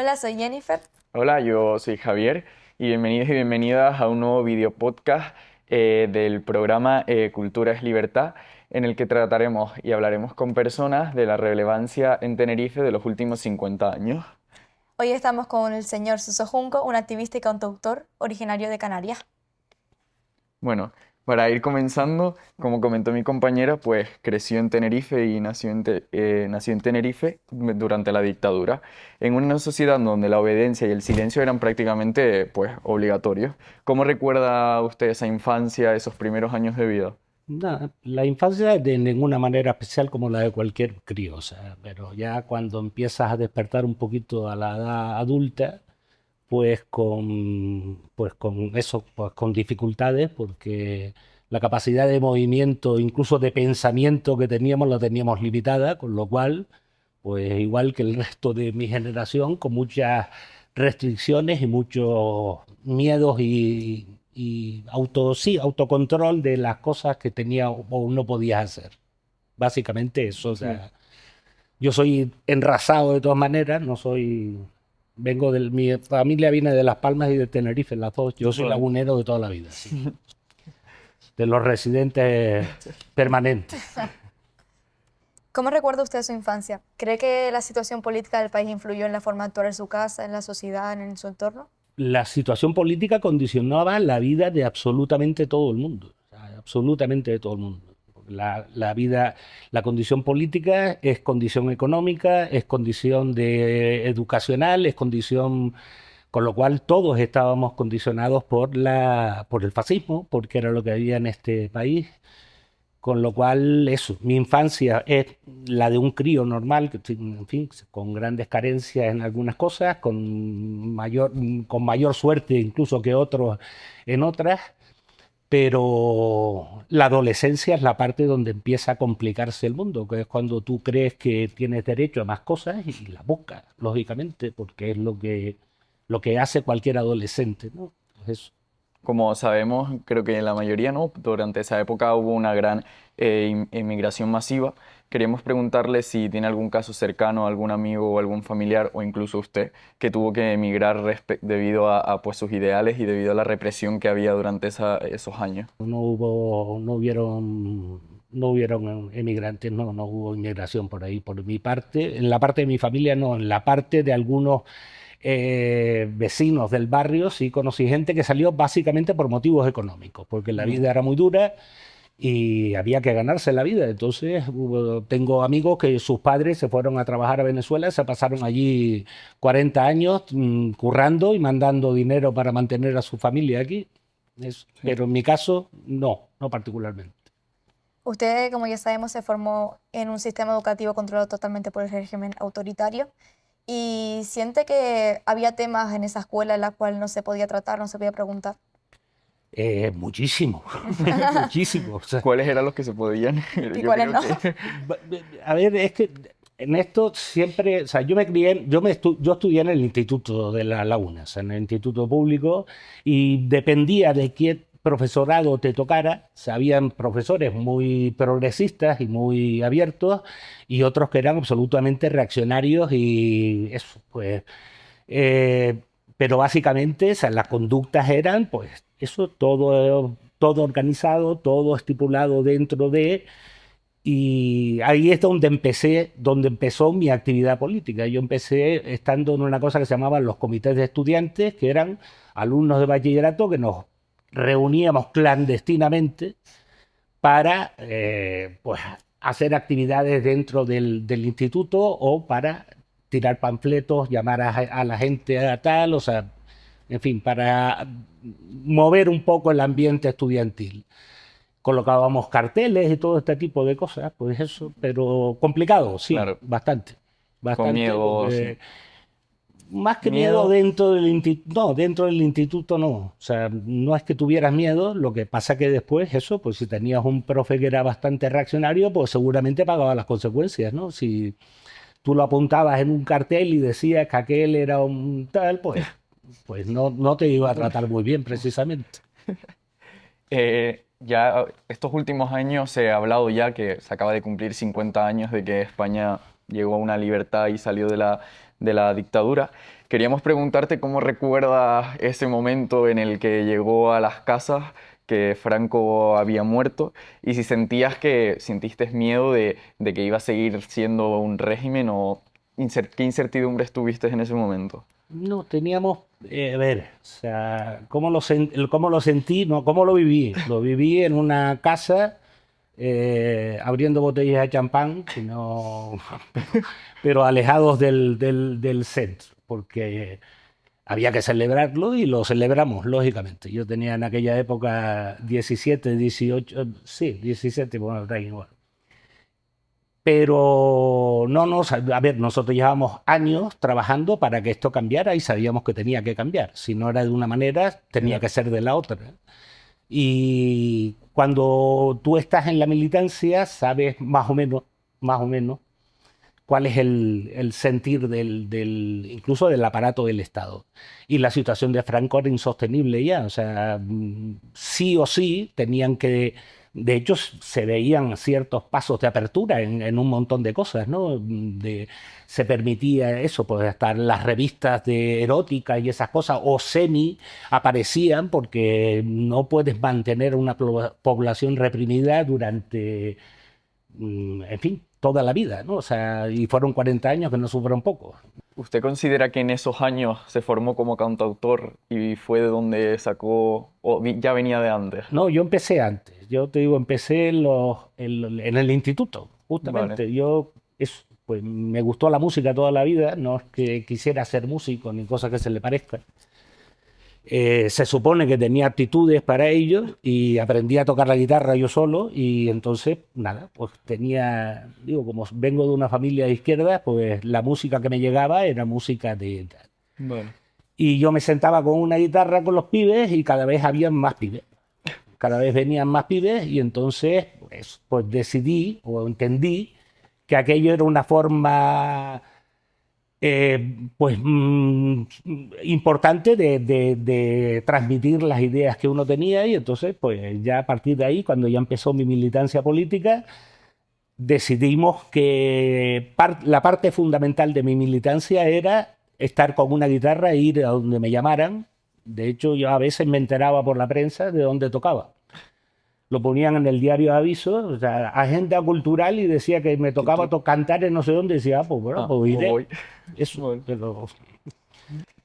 Hola, soy Jennifer. Hola, yo soy Javier y bienvenidos y bienvenidas a un nuevo video podcast del programa Cultura es Libertad, en el que trataremos y hablaremos con personas de la relevancia en Tenerife de los últimos 50 años. Hoy estamos con el señor Suso Junco, un activista y cantautor originario de Canarias. Bueno, para ir comenzando, como comentó mi compañera, pues creció en Tenerife y nació en Tenerife durante la dictadura, en una sociedad donde la obediencia y el silencio eran prácticamente pues obligatorios. ¿Cómo recuerda usted esa infancia, esos primeros años de vida? La infancia es de ninguna manera especial como la de cualquier crío, o sea, pero ya cuando empiezas a despertar un poquito a la edad adulta, pues con dificultades, porque la capacidad de movimiento, incluso de pensamiento que teníamos, la teníamos limitada, con lo cual, pues igual que el resto de mi generación, con muchas restricciones y muchos miedos sí, autocontrol de las cosas que tenía o no podías hacer. Básicamente eso, o Sí. sea, yo soy enrasado de todas maneras, no soy. Mi familia viene de Las Palmas y de Tenerife, las dos. Yo soy Vale. lagunero de toda la vida, sí. De los residentes permanentes. ¿Cómo recuerda usted su infancia? ¿Cree que la situación política del país influyó en la forma de actuar en su casa, en la sociedad, en su entorno? La situación política condicionaba la vida de absolutamente todo el mundo, o sea, absolutamente de todo el mundo. La vida, la condición política es condición económica, es condición educacional, es condición, con lo cual todos estábamos condicionados por el fascismo, porque era lo que había en este país. Con lo cual, eso, mi infancia es la de un crío normal, en fin, con grandes carencias en algunas cosas, con mayor suerte incluso que otros en otras, pero la adolescencia es la parte donde empieza a complicarse el mundo, que es cuando tú crees que tienes derecho a más cosas y las buscas, lógicamente, porque es lo que hace cualquier adolescente, ¿no? Pues eso. Como sabemos, creo que la mayoría no, durante esa época hubo una gran inmigración masiva. Queríamos preguntarle si tiene algún caso cercano, algún amigo o algún familiar, o incluso usted, que tuvo que emigrar debido pues, sus ideales y debido a la represión que había durante esos años. No hubieron emigrantes, no hubo inmigración por ahí, por mi parte. En la parte de mi familia no, en la parte de algunos vecinos del barrio sí conocí gente que salió básicamente por motivos económicos, porque la Mm. vida era muy dura y había que ganarse la vida. Entonces, tengo amigos que sus padres se fueron a trabajar a Venezuela, se pasaron allí 40 años currando y mandando dinero para mantener a su familia aquí. Sí. Pero en mi caso, no particularmente. Usted, como ya sabemos, se formó en un sistema educativo controlado totalmente por el régimen autoritario y siente que había temas en esa escuela en la cual no se podía tratar, no se podía preguntar. Muchísimo, muchísimo. O sea, ¿Cuáles eran los que se podían? ¿Y Yo cuáles creo no? que a ver, es que en esto siempre, o sea, yo me crié, yo estudié en el Instituto de La Laguna, o sea, en el Instituto Público, y dependía de qué profesorado te tocara. O sea, habían profesores muy progresistas y muy abiertos, y otros que eran absolutamente reaccionarios y eso, pues. eh, pero básicamente, o sea, las conductas eran, pues, eso, todo organizado, todo estipulado dentro de. Y ahí es donde empezó mi actividad política. Yo empecé estando en una cosa que se llamaban los comités de estudiantes, que eran alumnos de bachillerato que nos reuníamos clandestinamente para pues, hacer actividades dentro del instituto o para tirar panfletos, llamar a la gente a tal, o sea, en fin, para mover un poco el ambiente estudiantil. Colocábamos carteles y todo este tipo de cosas, pues eso, pero complicado, sí, claro, bastante, con bastante, miedo, sí. porque más que miedo Miedo. dentro del instituto no, o sea, no es que tuvieras miedo, lo que pasa que después eso, pues si tenías un profe que era bastante reaccionario, pues seguramente pagaba las consecuencias, ¿no? Si tú lo apuntabas en un cartel y decías que aquel era un tal, pues no te iba a tratar muy bien precisamente. Ya estos últimos años se ha hablado ya que se acaba de cumplir 50 años de que España llegó a una libertad y salió de la dictadura. queríamos preguntarte cómo recuerdas ese momento en el que llegó a las casas que Franco había muerto y si sentiste miedo de que iba a seguir siendo un régimen o qué incertidumbre tuviste en ese momento. No, teníamos, a ver, o sea, cómo lo sentí? No, cómo lo viví. Lo viví en una casa abriendo botellas de champán, pero alejados del centro, porque había que celebrarlo y lo celebramos, lógicamente. Yo tenía en aquella época 17, 18, sí, 17, bueno, da igual. Pero no nos, a ver, nosotros llevábamos años trabajando para que esto cambiara y sabíamos que tenía que cambiar. Si no era de una manera, tenía que ser de la otra. Y cuando tú estás en la militancia, sabes más o menos, cuál es el sentir incluso del aparato del Estado. Y la situación de Franco era insostenible ya, o sea, sí o sí tenían que... De hecho, se veían ciertos pasos de apertura en un montón de cosas, ¿no? Se permitía eso, pues hasta las revistas de erótica y esas cosas, o semi, aparecían porque no puedes mantener una población reprimida durante, en fin, toda la vida, ¿no? O sea, y fueron 40 años que no fueron pocos. ¿Usted considera que en esos años se formó como cantautor y fue de donde sacó, o ya venía de antes? No, yo empecé antes. Yo te digo, empecé en el instituto, justamente. Vale. Pues me gustó la música toda la vida, no es que quisiera ser músico ni cosa que se le parezca. Se supone que tenía aptitudes para ello y aprendí a tocar la guitarra yo solo y entonces, nada, pues digo, como vengo de una familia de izquierda, pues la música que me llegaba era música de... Vale. Y yo me sentaba con una guitarra con los pibes y cada vez habían más pibes. Cada vez venían más pibes y entonces pues decidí o entendí que aquello era una forma importante de transmitir las ideas que uno tenía y entonces pues ya a partir de ahí, cuando ya empezó mi militancia política, decidimos que la parte fundamental de mi militancia era estar con una guitarra e ir a donde me llamaran. De hecho, yo a veces me enteraba por la prensa de dónde tocaba. Lo ponían en el diario de avisos, o sea, agenda cultural y decía que me tocaba cantar en no sé dónde. Y decía, pues bueno, pues iré. Voy. Eso, Bueno. pero...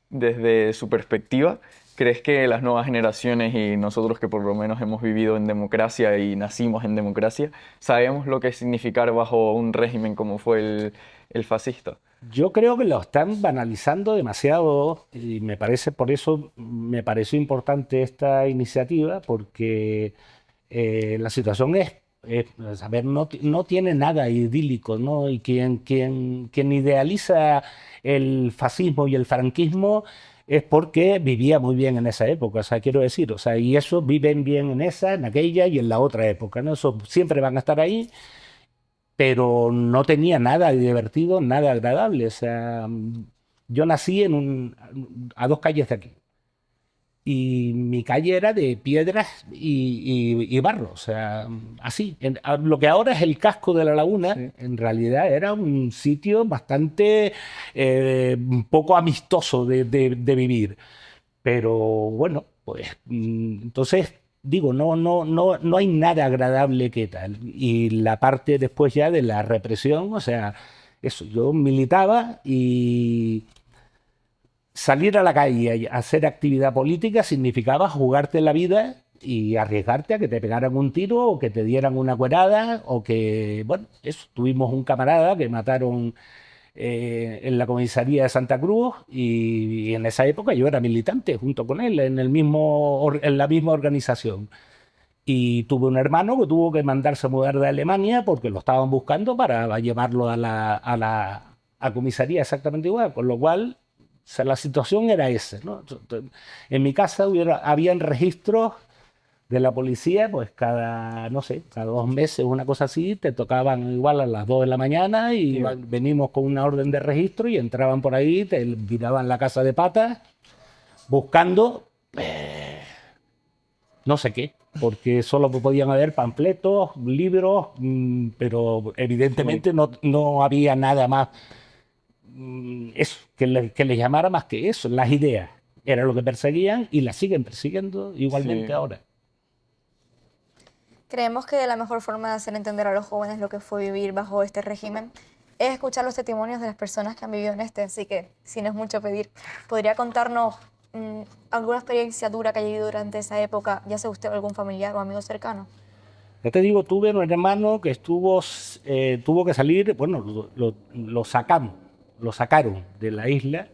Desde su perspectiva, ¿crees que las nuevas generaciones y nosotros que por lo menos hemos vivido en democracia y nacimos en democracia, sabemos lo que es significar bajo un régimen como fue el fascista? Yo creo que lo están banalizando demasiado y por eso me pareció importante esta iniciativa, porque la situación a ver, no tiene nada idílico, ¿no? Y quien idealiza el fascismo y el franquismo es porque vivía muy bien en esa época, o sea, quiero decir, o sea, y eso viven bien en esa, en aquella y en la otra época, ¿no? Eso siempre van a estar ahí, pero no tenía nada de divertido, nada agradable. O sea, yo nací a 2 calles de aquí. Y mi calle era de piedras y barro, o sea, así. Lo que ahora es el casco de la laguna, Sí. en realidad era un sitio bastante poco amistoso de vivir. Pero bueno, pues entonces digo, no hay nada agradable que tal. Y la parte después ya de la represión, o sea, eso, yo militaba y salir a la calle a hacer actividad política significaba jugarte la vida y arriesgarte a que te pegaran un tiro o que te dieran una cuerada o que, bueno, eso, tuvimos un camarada que mataron en la comisaría de Santa Cruz y en esa época yo era militante junto con él en la misma organización. Y tuve un hermano que tuvo que mandarse a mudar de Alemania porque lo estaban buscando para llevarlo a comisaría exactamente igual, con lo cual o sea, la situación era esa, ¿no? En mi casa habían registros de la policía, pues no sé, cada 2 meses, una cosa así, te tocaban igual a las 2 de la mañana y venimos con una orden de registro y entraban por ahí, te miraban la casa de patas buscando no sé qué, porque solo podían haber panfletos, libros, pero evidentemente no había nada más eso, que les llamara más que eso, las ideas. Era lo que perseguían y las siguen persiguiendo igualmente Sí. ahora. Creemos que la mejor forma de hacer entender a los jóvenes lo que fue vivir bajo este régimen es escuchar los testimonios de las personas que han vivido en este, así que, si no es mucho pedir, ¿podría contarnos alguna experiencia dura que haya vivido durante esa época, ya sea usted o algún familiar o amigo cercano? Ya te digo, tuve un hermano que tuvo que salir, bueno, lo sacaron de la isla.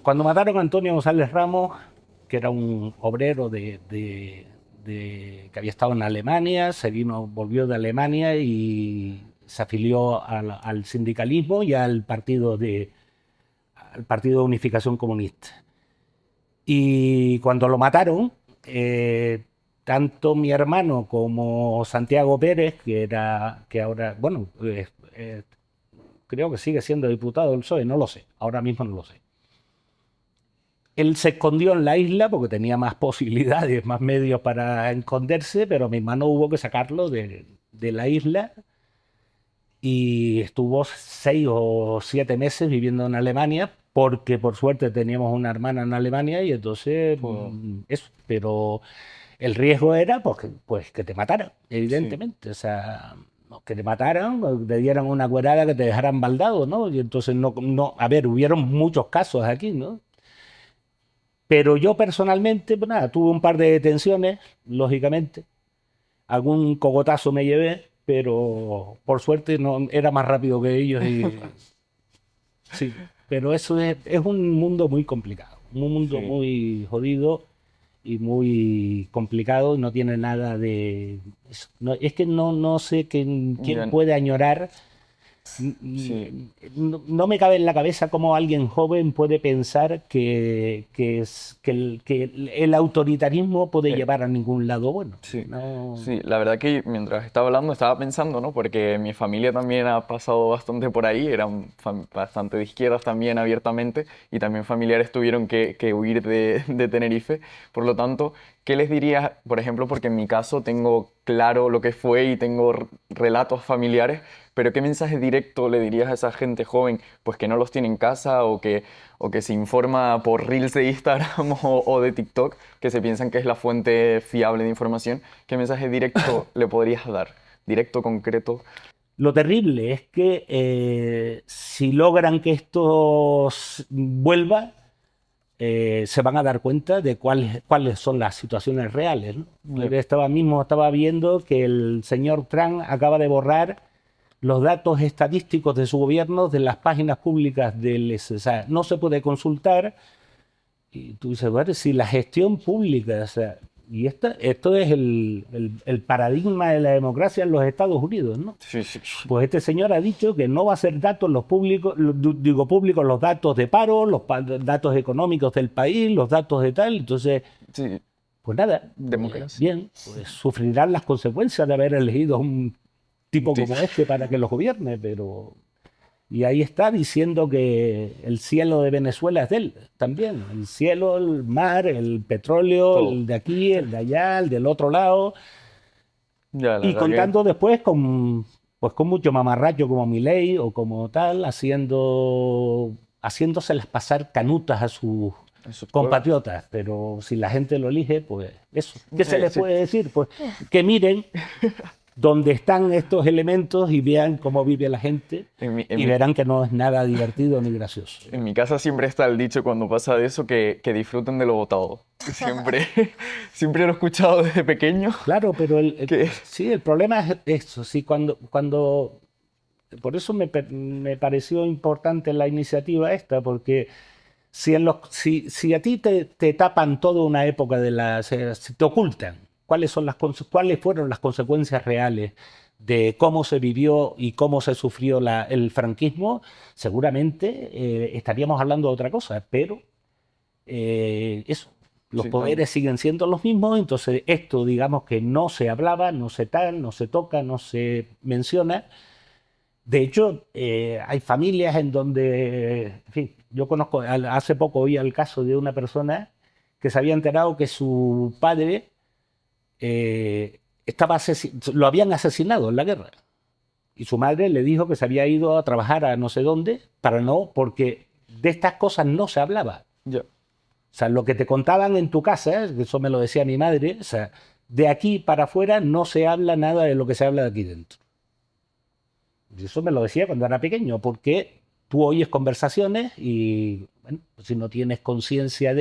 Cuando mataron a Antonio González Ramos, que era un obrero que había estado en Alemania, volvió de Alemania y se afilió al sindicalismo y al Partido de Unificación Comunista. Y cuando lo mataron, tanto mi hermano como Santiago Pérez, que ahora, bueno, creo que sigue siendo diputado del PSOE, no lo sé, ahora mismo no lo sé. Él se escondió en la isla porque tenía más posibilidades, más medios para esconderse, pero mi hermano hubo que sacarlo de la isla y estuvo 6 o 7 meses viviendo en Alemania porque por suerte teníamos una hermana en Alemania y entonces Pues, eso, pero el riesgo era pues que te mataran, sí. evidentemente, o sea, que te mataran, o te dieran una cuerada que te dejaran baldado, ¿no? Y entonces a ver, hubieron muchos casos aquí, ¿no? Pero yo personalmente, pues nada, tuve un par de detenciones, lógicamente. Algún cogotazo me llevé, pero por suerte no era más rápido que ellos y sí. Pero eso es un mundo muy complicado, un mundo Sí. muy jodido y muy complicado, no tiene nada de eso. Es que no sé quién Ya, puede añorar. sí. No me cabe en la cabeza cómo alguien joven puede pensar que el autoritarismo puede Eh, llevar a ningún lado bueno. Sí, No, sí, la verdad que mientras estaba hablando estaba pensando, ¿no? Porque mi familia también ha pasado bastante por ahí, eran bastante de izquierdas también abiertamente y también familiares tuvieron que huir de Tenerife. Por lo tanto, ¿qué les diría, por ejemplo, porque en mi caso tengo claro lo que fue y tengo relatos familiares, pero qué mensaje directo le dirías a esa gente joven, pues que no los tiene en casa o que se informa por Reels de Instagram o de TikTok, que se piensan que es la fuente fiable de información? ¿Qué mensaje directo le podrías dar? Directo, concreto. lo terrible es que si logran que esto vuelva, se van a dar cuenta de cuáles son las situaciones reales, ¿no? Ya. Estaba viendo que el señor Trump acaba de borrar los datos estadísticos de su gobierno de las páginas públicas o sea, no se puede consultar. Y tú dices, bueno, si la gestión pública, o sea, y esto es el paradigma de la democracia en los Estados Unidos, ¿no? Sí, sí. Pues este señor ha dicho que no va a ser datos los públicos, digo públicos los datos de paro, datos económicos del país, los datos de tal. Entonces, Sí, pues nada, democracia. bien, pues sufrirán las consecuencias de haber elegido a un tipo Sí. como este para que los gobierne, pero... Y ahí está diciendo que el cielo de Venezuela es de él también. El cielo, el mar, el petróleo, Todo. el de aquí, el de allá, el del otro lado. Ya, la Y verdad que contando después con mucho mamarracho como Milei o como tal, haciéndoselas pasar canutas a sus eso es pueblo. compatriotas. Pero si la gente lo elige, pues eso. ¿Qué se Sí, les sí. puede decir? Pues que miren dónde están estos elementos y vean cómo vive la gente y verán que no es nada divertido ni gracioso. En mi casa siempre está el dicho cuando pasa de eso que disfruten de lo votado. Siempre, siempre lo he escuchado desde pequeño. Claro, pero Que, sí, el problema es eso. Sí, por eso me pareció importante la iniciativa esta, porque si a ti te tapan toda una época si te ocultan cuáles fueron las consecuencias reales de cómo se vivió y cómo se sufrió el franquismo, seguramente estaríamos hablando de otra cosa, pero eso. Los sí, poderes siguen siendo los mismos, entonces esto, digamos que no se hablaba, no se tal, no se toca, no se menciona. De hecho, hay familias en donde, en fin, yo conozco, hace poco oí el caso de una persona que se había enterado que su padre lo habían asesinado en la guerra. y su madre le dijo que se había ido a trabajar a no sé dónde, porque de estas cosas no se hablaba. Ya. O sea, lo que te contaban en tu casa, eso me lo decía mi madre, o sea, de aquí para afuera no se habla nada de lo que se habla de aquí dentro. Y eso me lo decía cuando era pequeño, porque tú oyes conversaciones y, bueno, pues si no tienes conciencia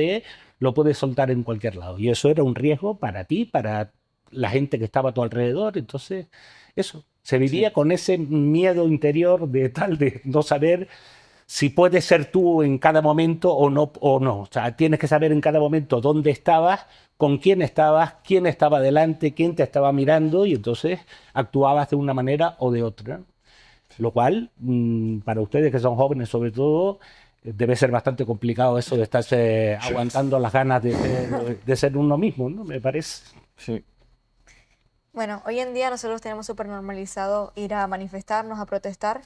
lo puedes soltar en cualquier lado. Y eso era un riesgo para ti, para la gente que estaba a tu alrededor. Entonces, eso, se vivía Sí. con ese miedo interior de no saber si puedes ser tú en cada momento o no, o no. O sea, tienes que saber en cada momento dónde estabas, con quién estaba delante, quién te estaba mirando, y entonces actuabas de una manera o de otra. Lo cual, para ustedes que son jóvenes sobre todo, debe ser bastante complicado eso de estarse aguantando las ganas de ser uno mismo, ¿no? Me parece. Sí. Bueno, hoy en día nosotros tenemos súper normalizado ir a manifestarnos, a protestar,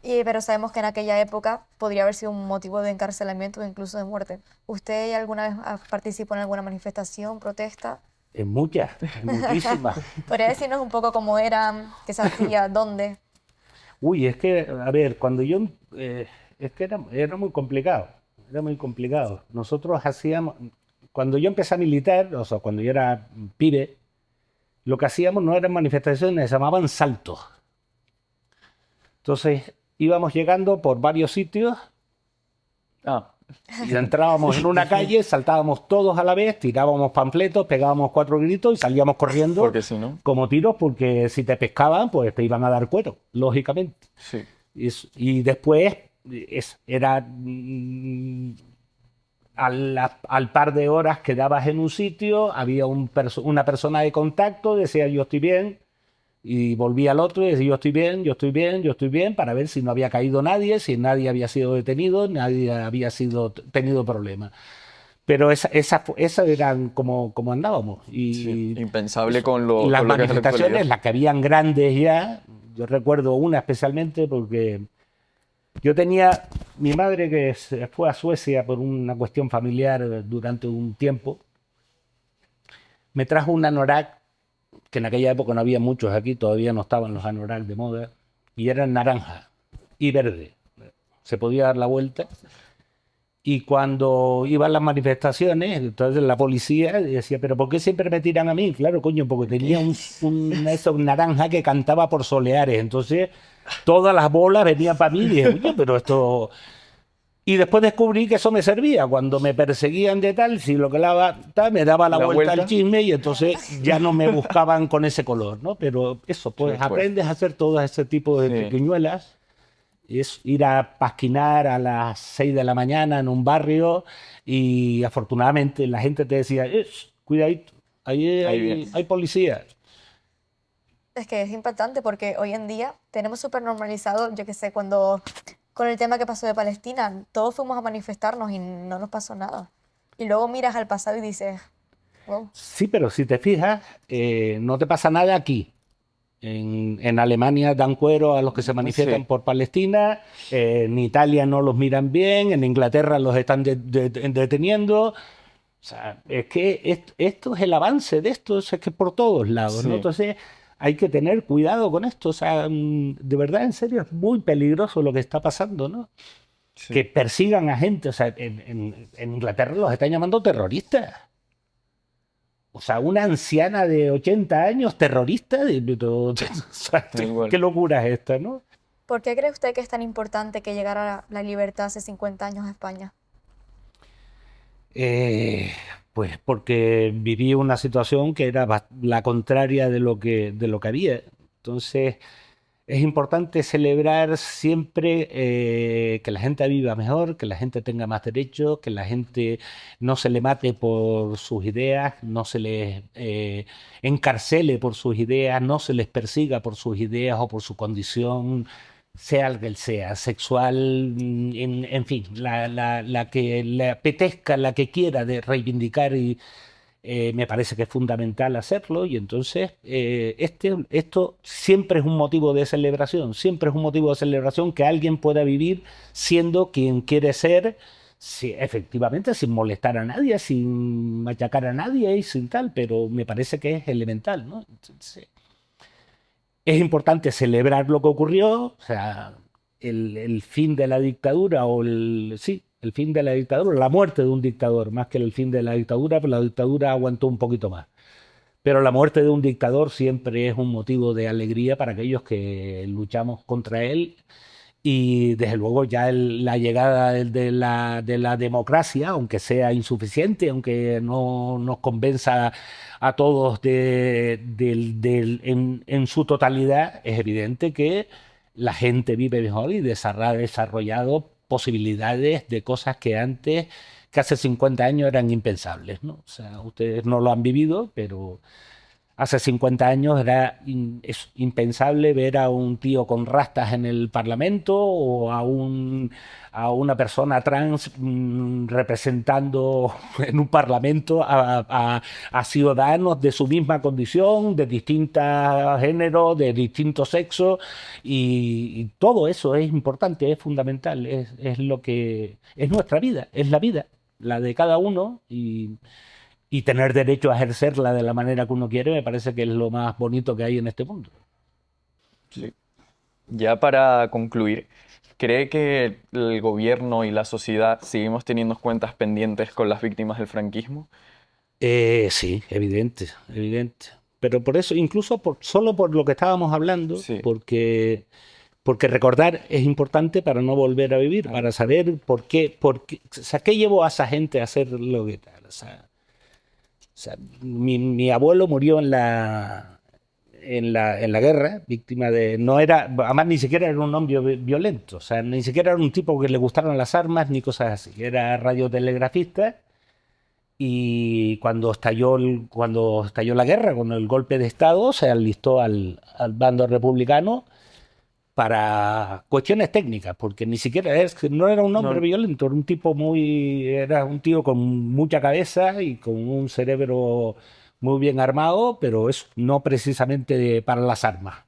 pero sabemos que en aquella época podría haber sido un motivo de encarcelamiento o incluso de muerte. ¿Usted alguna vez participó en alguna manifestación, protesta? En muchas, muchísimas. ¿Podría decirnos un poco cómo era, qué se hacía, dónde? Uy, es que, a ver, es que era muy complicado, era muy complicado. Nosotros hacíamos, cuando yo empecé a militar, o sea, cuando yo era pibe, lo que hacíamos no eran manifestaciones, se llamaban saltos. Entonces íbamos llegando por varios sitios Ah, y entrábamos en una calle, saltábamos todos a la vez, tirábamos panfletos, pegábamos 4 gritos y salíamos corriendo porque si no. como tiros, porque si te pescaban, pues te iban a dar cuero, lógicamente. Sí. Y después era al par de horas quedabas en un sitio, había una persona de contacto, decía yo estoy bien, y volvía al otro y decía yo estoy bien, yo estoy bien, yo estoy bien, para ver si no había caído nadie, si nadie había sido detenido, nadie había tenido problemas. Pero esa eran como andábamos. Sí. Y Impensable las con lo que es la manifestaciones, actualidad. las que habían grandes ya, yo recuerdo una especialmente porque yo tenía mi madre que se fue a Suecia por una cuestión familiar durante un tiempo, me trajo un anorak, que en aquella época no había muchos aquí, todavía no estaban los anorak de moda, y eran naranja y verde. Se podía dar la vuelta. Y cuando iban las manifestaciones, entonces la policía decía, ¿pero por qué siempre me tiran a mí? Claro, coño, porque tenía un naranja que cantaba por soleares. Entonces, todas las bolas venían para mí y dije, coño, pero esto... Y después descubrí que eso me servía. Cuando me perseguían de tal, si lo que me daba la vuelta al chisme y entonces ya no me buscaban con ese color, ¿no? Pero eso, pues aprendes a hacer todo ese tipo de triquiñuelas. Es ir a pasquinar a las 6 de la mañana en un barrio y afortunadamente la gente te decía, cuidadito, hay policía. Es que es impactante porque hoy en día tenemos súper normalizado, yo qué sé, cuando con el tema que pasó de Palestina, todos fuimos a manifestarnos y no nos pasó nada. Y luego miras al pasado y dices, wow. Sí, pero si te fijas, no te pasa nada aquí. En Alemania dan cuero a los que se manifiestan por Palestina, en Italia no los miran bien, en Inglaterra los están deteniendo. O sea, es que esto es el avance de esto, es que por todos lados, ¿no? Entonces hay que tener cuidado con esto. O sea, de verdad, en serio, es muy peligroso lo que está pasando, ¿no? Sí. Que persigan a gente. O sea, en Inglaterra los están llamando terroristas. O sea, una anciana de 80 años, terrorista, ¿qué locura es esta, no? ¿Por qué cree usted que es tan importante que llegara la libertad hace 50 años a España? Pues porque viví una situación que era la contraria de lo que había. Entonces, es importante celebrar siempre que la gente viva mejor, que la gente tenga más derechos, que la gente no se le mate por sus ideas, no se les encarcele por sus ideas, no se les persiga por sus ideas o por su condición, sea el que sea, sexual, en fin, la que le apetezca, la que quiera de reivindicar y... me parece que es fundamental hacerlo y entonces esto siempre es un motivo de celebración, siempre es un motivo de celebración que alguien pueda vivir siendo quien quiere ser, efectivamente sin molestar a nadie, sin machacar a nadie y sin tal, pero me parece que es elemental, ¿no? Entonces, Es importante celebrar lo que ocurrió, o sea, el fin de la dictadura, sí, el fin de la dictadura, la muerte de un dictador, más que el fin de la dictadura, pero la dictadura aguantó un poquito más. Pero la muerte de un dictador siempre es un motivo de alegría para aquellos que luchamos contra él. Y desde luego ya la llegada de la democracia, aunque sea insuficiente, aunque no nos convenza a todos en su totalidad, es evidente que la gente vive mejor y ha desarrollado posibilidades de cosas que antes, que hace 50 años eran impensables, ¿no? O sea, ustedes no lo han vivido, pero hace 50 años es impensable ver a un tío con rastas en el Parlamento o a una persona trans representando en un Parlamento a ciudadanos de su misma condición, de distintos géneros, de distintos sexos, y todo eso es importante, es fundamental, es lo que es nuestra vida, es la vida, la de cada uno, y tener derecho a ejercerla de la manera que uno quiere me parece que es lo más bonito que hay en este mundo. Sí. Ya para concluir, ¿cree que el gobierno y la sociedad seguimos teniendo cuentas pendientes con las víctimas del franquismo? Sí, evidente, evidente. Pero por eso, incluso solo por lo que estábamos hablando, Sí. porque recordar es importante para no volver a vivir, Claro. para saber o sea, qué llevó a esa gente a hacer lo que tal. O sea, mi abuelo murió en la guerra, víctima de... No era, además ni siquiera era un hombre violento, o sea, ni siquiera era un tipo que le gustaran las armas ni cosas así. Era radiotelegrafista y cuando estalló la guerra, con el golpe de Estado, se alistó al bando republicano para cuestiones técnicas, porque ni siquiera no era un hombre No, violento, era un tío con mucha cabeza y con un cerebro muy bien armado, pero eso, no precisamente para las armas.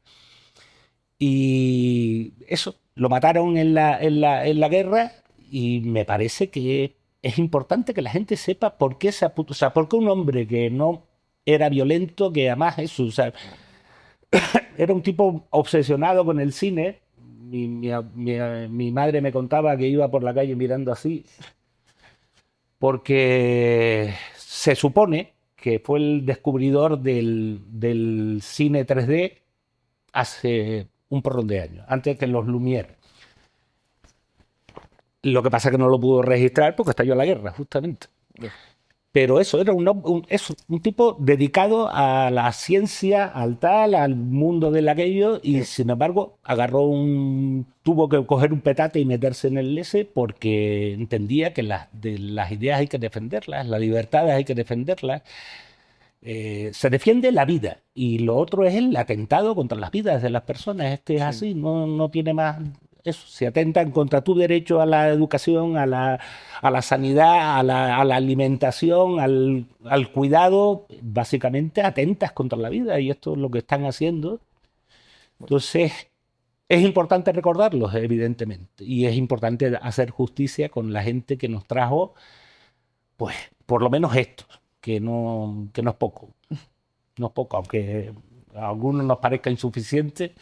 Y eso, lo mataron en la guerra y me parece que es importante que la gente sepa por qué o sea, por qué un hombre que no era violento, que además eso, o sea, era un tipo obsesionado con el cine. Mi madre me contaba que iba por la calle mirando así, porque se supone que fue el descubridor del cine 3D hace un porrón de años, antes que los Lumière. Lo que pasa es que no lo pudo registrar porque estalló la guerra, justamente. Pero eso, era un tipo dedicado a la ciencia, al mundo del aquello, y sí. sin embargo tuvo que coger un petate y meterse en el S porque entendía que las ideas hay que defenderlas, las libertades hay que defenderlas. Se defiende la vida y lo otro es el atentado contra las vidas de las personas. Es Sí. así, no tiene más. Eso, se atentan contra tu derecho a la educación, a la sanidad, a la alimentación, al cuidado. Básicamente atentas contra la vida y esto es lo que están haciendo. Entonces, es importante recordarlos, evidentemente, y es importante hacer justicia con la gente que nos trajo, pues, por lo menos esto, que no es poco. No es poco, aunque a algunos nos parezca insuficiente.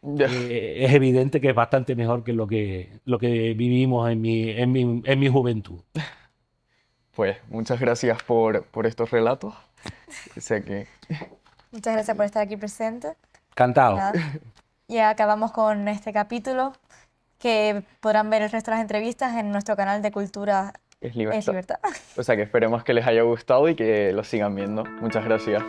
Ya. Es evidente que es bastante mejor que lo que vivimos en mi juventud. Pues muchas gracias por estos relatos. O sea que Muchas gracias por estar aquí presente. Cantado. Nada. Ya acabamos con este capítulo, que podrán ver el resto de las entrevistas en nuestro canal de Cultura es es libertad. Libertad. O sea que esperemos que les haya gustado y que lo sigan viendo. Muchas gracias.